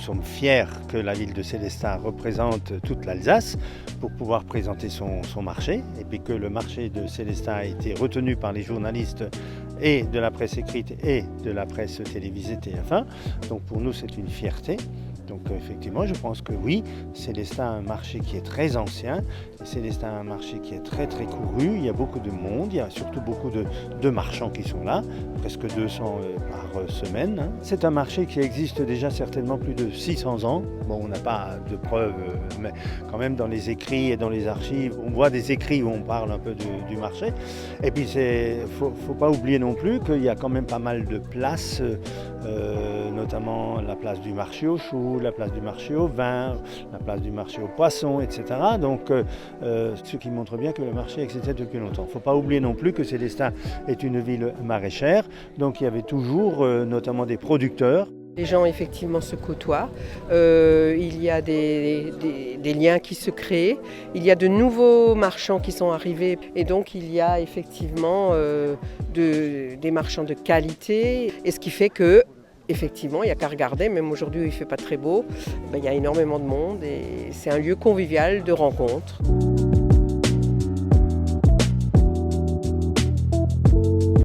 sommes fiers que la ville de Sélestat représente toute l'Alsace pour pouvoir présenter son marché et puis que le marché de Sélestat a été retenu par les journalistes et de la presse écrite et de la presse télévisée TF1. Donc pour nous c'est une fierté. Donc effectivement je pense que oui, Sélestat a un marché qui est très ancien, Sélestat a un marché qui est très très couru, il y a beaucoup de monde, il y a surtout beaucoup de marchands qui sont là, presque 200 par semaine. C'est un marché qui existe déjà certainement plus de 600 ans. Bon, on n'a pas de preuves, mais quand même dans les écrits et dans les archives, on voit des écrits où on parle un peu du marché. Et puis faut pas oublier non plus qu'il y a quand même pas mal de places, notamment la place du marché aux choux, la place du marché au vin, la place du marché aux poissons, etc. Donc ce qui montre bien que le marché existait depuis longtemps. Il ne faut pas oublier non plus que Sélestat est une ville maraîchère, donc il y avait toujours notamment des producteurs. Les gens effectivement se côtoient, il y a des liens qui se créent, il y a de nouveaux marchands qui sont arrivés et donc il y a effectivement des marchands de qualité, et ce qui fait que effectivement, il n'y a qu'à regarder, même aujourd'hui où il ne fait pas très beau, il y a énormément de monde et c'est un lieu convivial de rencontre.